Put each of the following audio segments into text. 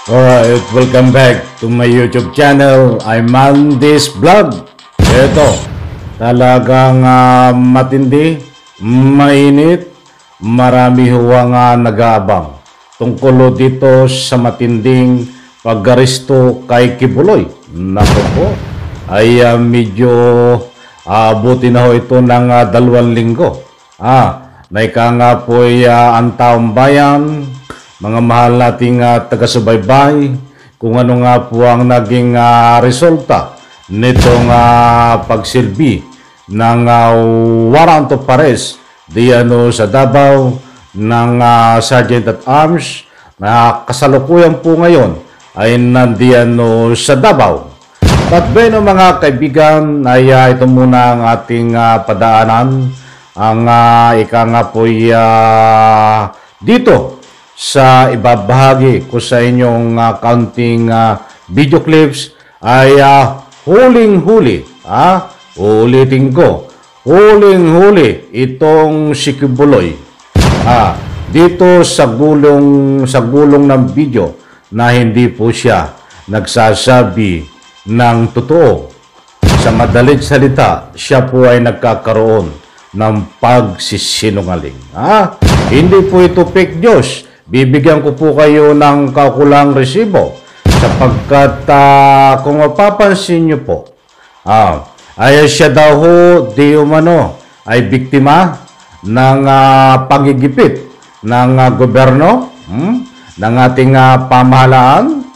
Alright, welcome back to my YouTube channel. I'm Mandis Vlog. Ito, talagang matindi, mainit, marami huwang nag-aabang tungkol dito sa matinding pag-aristo kay Kibuloy. Naku po, ay medyo abuti na ho ito ng 2 linggo. Naika nga po ay ang taong bayan, mga mahal nating taga-subaybay, kung ano nga po ang naging resulta nitong pagsilbi ng warrant of arrest diyan sa Davao ng Sergeant at Arms na kasalukuyan po ngayon ay nandiyan sa Davao. But bueno mga kaibigan, ay ito muna ang ating padaanan. Ang ika nga po dito sa ibabahagi ko sa inyong counting video clips ay huling-huli, ulitin ko, huling-huli itong si Kibuloy dito sa gulong ng video na hindi po siya nagsasabi ng totoo. Sa madaling salita, siya po ay nagkakaroon ng pagsisinungaling. Hindi po ito fake news. Bibigyan ko po kayo ng kaukulang resibo sapagkat kung mapapansin nyo po, ay siya daw ho di umano ay biktima ng pagigipit ng gobyerno, ng ating pamahalaan,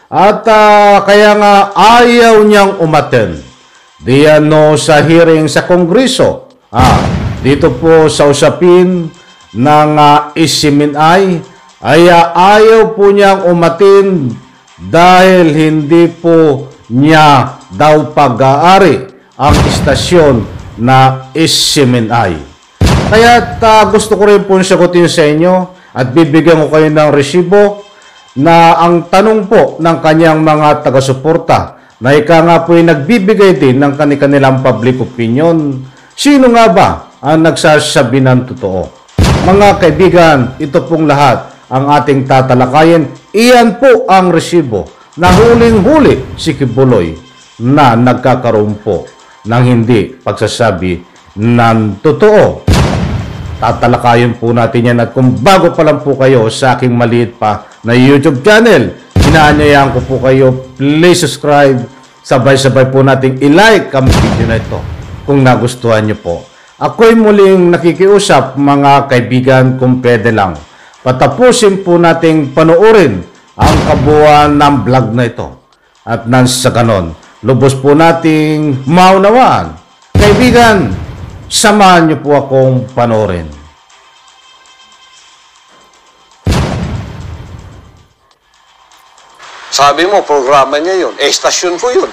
at kaya nga ayaw niyang umattend diyan sa hearing sa Kongreso. Dito po sa usapin ng SMNI ay ayaw po niyang umatin dahil hindi po niya daw pag-aari ang istasyon na SMNI. Kaya gusto ko rin po sagutin sa inyo at bibigyan ko kayo ng resibo na ang tanong po ng kanyang mga taga-suporta na ika nga po ay nagbibigay din ng kanilang public opinion. Sino nga ba ang nagsasabi ng totoo? Mga kaibigan, ito pong lahat ang ating tatalakayin. Iyan po ang resibo na huling-huli si Kibuloy na nagkakaroon po ng hindi pagsasabi ng totoo. Tatalakayin po natin yan at kung bago pa lang po kayo sa aking maliit pa na YouTube channel, inaanyayahan ko po kayo, please subscribe. Sabay-sabay po nating i-like ang video na ito kung nagustuhan nyo po. Ako'y muling nakikiusap mga kaibigan kung pwede lang. Patapusin po nating panoorin ang kabuuan ng vlog na ito. At nang sa ganon, lubos po nating maunawaan. Kaibigan, samahan nyo po akong panoorin. Sabi mo, programa niya yun. Estasyon ko yun.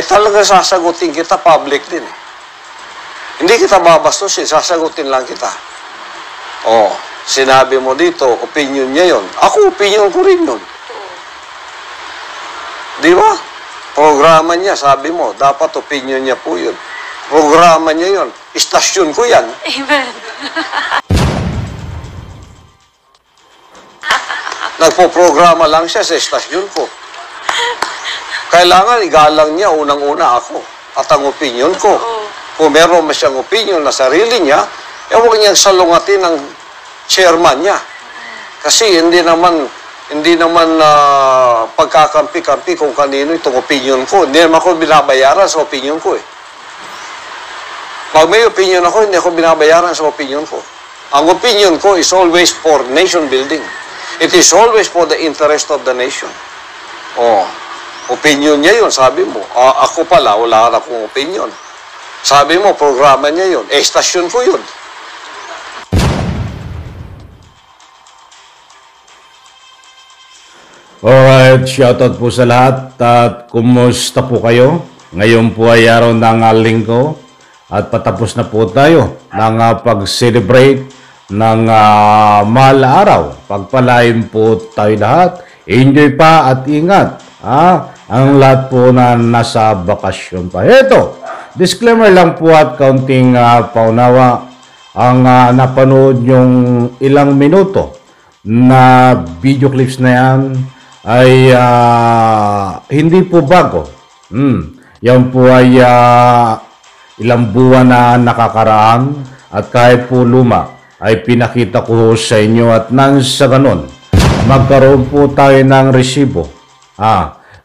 Talaga sasagutin kita, public din. Hindi kita babastusin, sasagutin lang kita. Sinabi mo dito, opinion niya yun. Ako, opinion ko rin yun. Di ba? Programa niya, sabi mo, dapat opinion niya po yun. Programa niya yun. Istasyon ko yan. Amen. Nagpo-programa lang siya sa istasyon ko. Kailangan igalang niya unang-una ako at ang opinion ko. Kung meron man siyang opinion na sarili niya, huwag niyang salungatin ng chairman niya. Kasi hindi naman pagkakampi-kampi kung kanino itong opinion ko. Hindi naman ako binabayaran sa opinion ko. Pag may opinion ako, hindi ako binabayaran sa opinion ko. Ang opinion ko is always for nation building. It is always for the interest of the nation. Opinion niya yun, sabi mo. Ako pala, wala akong opinion. Sabi mo, programa niya yun. Estasyon ko yun. Alright, shoutout po sa lahat at kumusta po kayo? Ngayon po ay araw ng linggo at patapos na po tayo ng pag-celebrate ng mahal na araw. Pagpalain po tayo lahat. Enjoy pa at ingat. Ang lahat po na nasa bakasyon pa. Ito, disclaimer lang po at kaunting paunawa. ang napanood yung ilang minuto na video clips na yan ay hindi po bago. Yan po ay ilang buwan na nakakaraan at kahit po luma ay pinakita ko sa inyo at nang sa ganon magkaroon po tayo ng resibo.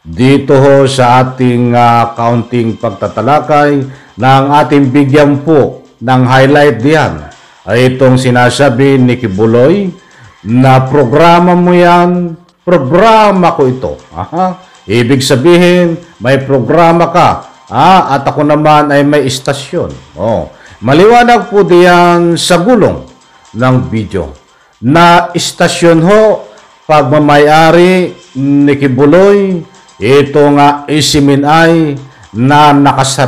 Dito ho sa ating counting pagtatalakay ng ating bigyan po ng highlight diyan ay itong sinasabi ni Kibuloy na programa mo yan, programa ko ito. Ibig sabihin, may programa ka at ako naman ay may istasyon. Maliwanag po diyan sa gulong ng video na istasyon ho pagmamayari ni Kibuloy itong Isiminay na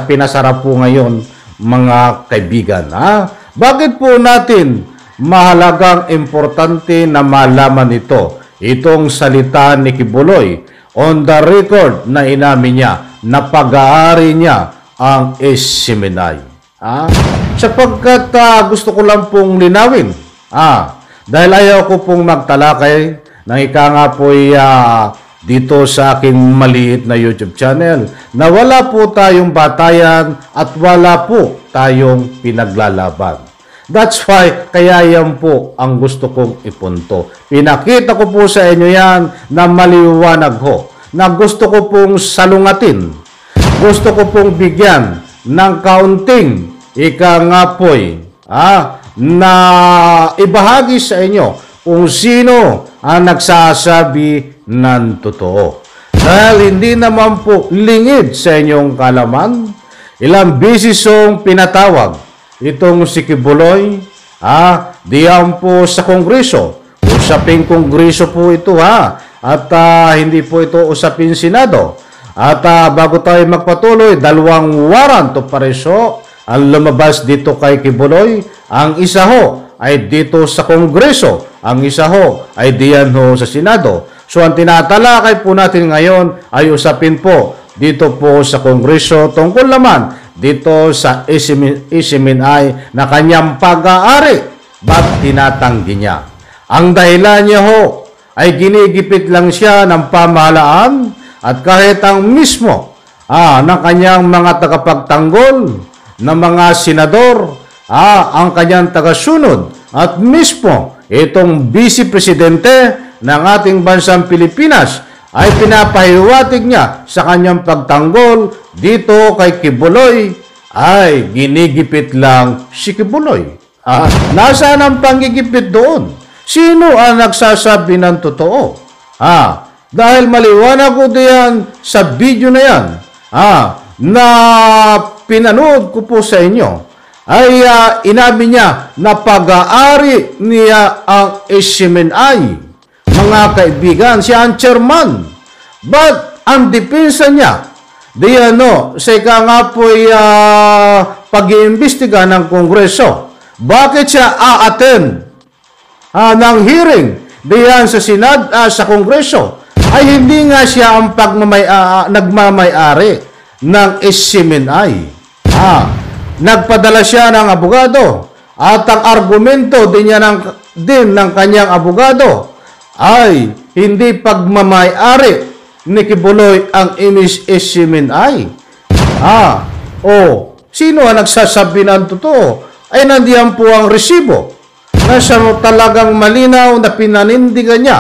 pinasara po ngayon mga kaibigan. Bakit po natin mahalagang importante na malaman ito? Itong salita ni Kibuloy on the record na inamin niya na pag-aari niya ang Isiminay. Sapagkat gusto ko lang pong linawin. Dahil ayaw ko pong magtalakay nang ika nga po'y dito sa aking maliit na YouTube channel na wala po tayong batayan at wala po tayong pinaglalaban. That's why, kaya yan po ang gusto kong ipunto. Pinakita ko po sa inyo yan na maliwanag ho, na gusto ko pong salungatin, gusto ko pong bigyan ng kaunting ika nga po'y na ibahagi sa inyo kung sino ang nagsasabi ng totoo. Dahil hindi naman po lingid sa inyong kalaman, ilang beses yung pinatawag itong si Kibuloy, diyan po sa Kongreso. Usaping Kongreso po ito at hindi po ito usaping Senado. At bago tayo magpatuloy, 2 warrant of arrest ang lumabas dito kay Kibuloy. Ang isa ho ay dito sa Kongreso. Ang isa ho ay diyan ho sa Senado. So ang tinatalakay po natin ngayon ay usapin po dito po sa Kongreso tungkol naman dito sa Isiminay na kanyang pag-aari. Ba't tinatanggi niya? Ang dahilan niya ho ay ginigipit lang siya ng pamahalaan at kahit ang mismo ng kanyang mga tagapagtanggol na mga senador, ang kanyang tagasunod at mismo itong Vice Presidente ng ating bansang Pilipinas ay pinapahiwatig niya sa kanyang pagtanggol dito kay Kibuloy ay ginigipit lang si Kibuloy. Nasaan ang panggigipit doon? Sino ang nagsasabi ng totoo? Dahil maliwanag ko diyan sa video na yan na pinanood ko po sa inyo ay inabi niya na pag-aari niya ang Isiminay. Mga kaibigan, siya ang chairman. But ang depensa niya, sa ika nga po'y pag-iimbestiga ng Kongreso. Bakit siya a-attend ng hearing diyan sa Kongreso? Ay hindi nga siya ang nagmamayari ng Isiminay. Nagpadala siya ng abogado at ang argumento din ng kanyang abogado ay hindi pagmamayari ni Kibuloy ang Isiminay. Sino ang nagsasabi ng totoo? Ay nandiyan po ang resibo na siya talagang malinaw na pinanindigan niya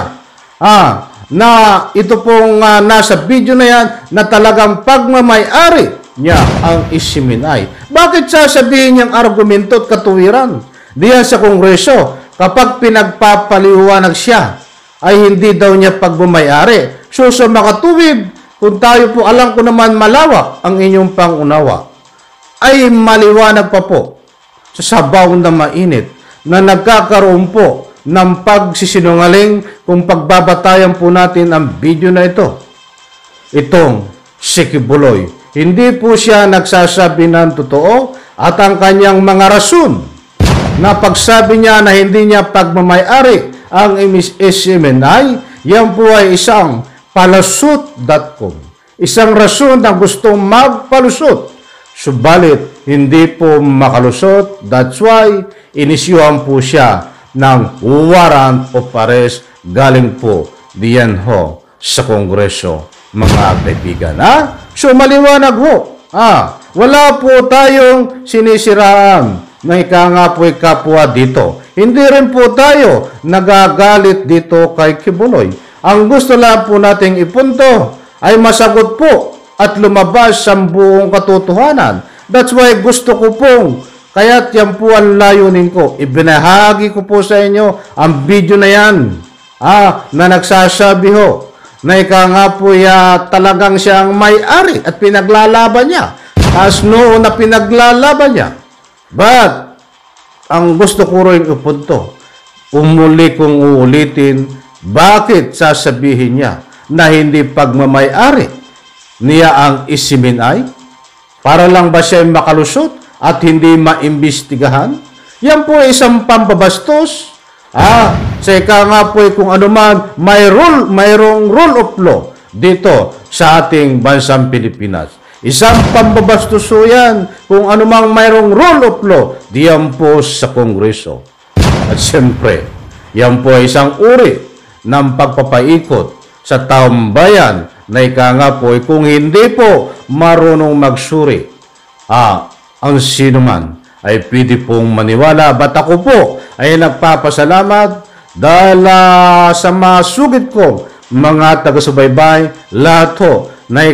na ito pong nasa video na yan na talagang pagmamayari niya ang Isiminay. Bakit sasabihin niyang argumento at katuwiran diyan sa Kongreso kapag pinagpapaliwanag siya ay hindi daw niya pagmamayari? So sa makatuwid, kung tayo po alam ko naman malawak ang inyong pangunawa, ay maliwanag pa po sa sabaw na mainit na nagkakaroon po ng pagsisinungaling kung pagbabatayan po natin ang video na ito. Itong si Kibuloy, hindi po siya nagsasabi ng totoo at ang kanyang mga rason na pagsabi niya na hindi niya pagmamayari ang Isiminay, yan po ay isang palusot.com. Isang rason na gustong magpalusot subalit hindi po makalusot. That's why inisyuhan po siya ng warrant of arrest galing po diyan ho sa Kongreso, mga kaibigan. So maliwanag ho. Wala po tayong sinisiraan na nga po'y kapwa dito. Hindi rin po tayo nagagalit dito kay Kibuloy. Ang gusto lang po nating ipunto ay masagot po at lumabas sa buong katotohanan. That's why gusto ko pong, kaya't yan po ang layunin ko. Ibinahagi ko po sa inyo ang video na yan na nagsasabi ho na nga po talagang siyang may-ari at pinaglalaban niya. As noon na pinaglalaban niya. But, ang gusto ko rin ipunto, umuli kong uulitin, bakit sasabihin niya na hindi pagmamay-ari niya ang isiminay? Para lang ba siya makalusot at hindi maimbestigahan? Yan po ay isang pambabastos. Sa nga po kung ano man, mayroong rule of law dito sa ating bansang Pilipinas. Isang pambabastos yan kung ano mang mayroong rule of law diyan po sa Kongreso. At siyempre, yan po ay isang uri ng pagpapaikot sa taong bayan na nga po kung hindi po marunong magsuri, ang sino man ay pwede pong maniwala. Ba't ako po ay nagpapasalamat dahil sa masugid ko mga taga-subaybay, lahat ho na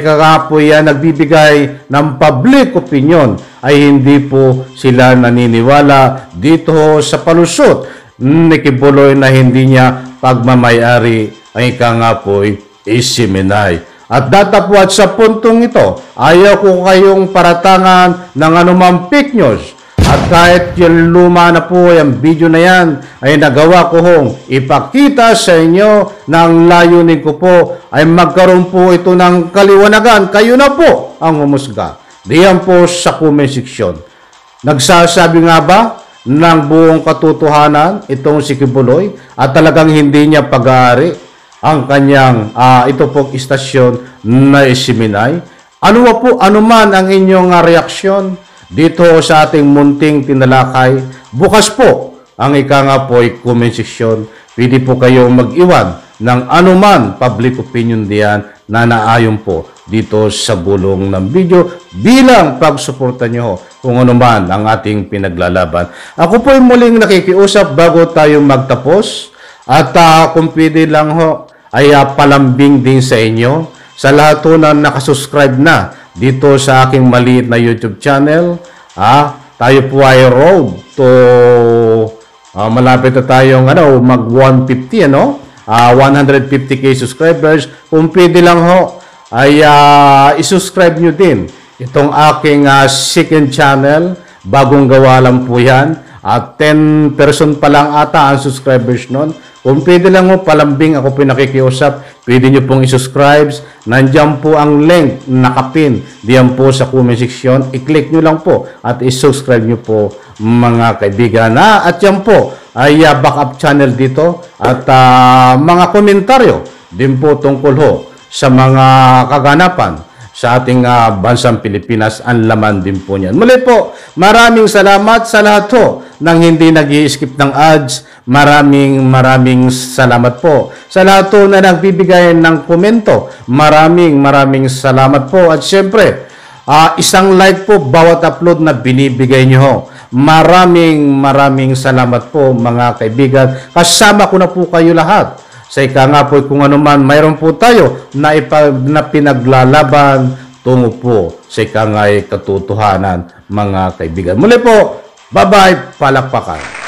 po yan nagbibigay ng public opinion ay hindi po sila naniniwala dito sa palusot ni Kibuloy na hindi niya pagmamayari ay nga po'y isiminay. At datapwat sa puntong ito, ayaw ko kayong paratangan ng anumang fake news. At kahit yung luma na po yung video na yan, ay nagawa ko hong ipakita sa inyo na ang layunin ko po ay magkaroon po ito ng kaliwanagan. Kayo na po ang humusga. Diyan po sa comment section. Nagsasabi nga ba ng buong katotohanan itong si Kibuloy at talagang hindi niya pag-aari ang kanyang ito pong istasyon na isiminay? Ano man ang inyong reaksyon dito sa ating munting tinalakay? Bukas po ang nga po ay comment section. Pwede po kayong mag-iwan ng anuman public opinion diyan na naayon po dito sa bulong ng video bilang pagsuporta nyo kung ano man ang ating pinaglalaban. Ako po ay muling nakikiusap bago tayo magtapos at kung pwede lang ho ay palambing din sa inyo sa lahat po na nakasubscribe na dito sa aking maliit na YouTube channel. Tayo po ay road to malapit na tayong mag 150 150k subscribers. Kung pwede lang ho ay isubscribe nyo din itong aking second channel. Bagong gawa lang po yan at 10 person pa lang ata ang subscribers nun. Kung pwede lang mo, palambing, ako pinakikiusap, pwede nyo pong isubscribe. Nandiyan po ang link, nakapin, diyan po sa comment section. I-click nyo lang po at isubscribe nyo po mga kaibigan. At yan po ay backup channel dito at mga komentaryo din po tungkol ho sa mga kaganapan sa ating bansang Pilipinas, ang laman din po niyan. Muli po, maraming salamat sa lahat ho ng hindi nag-i-skip ng ads. Maraming salamat po sa lahat ho na nagbibigay ng komento. Maraming salamat po. At syempre, isang like po bawat upload na binibigay nyo ho. Maraming salamat po mga kaibigan. Kasama ko na po kayo lahat. Sa nga po kung ano man mayroon po tayo na pinaglalaban tungo po sa nga katotohanan mga kaibigan. Muli po, bye-bye, palakpakan.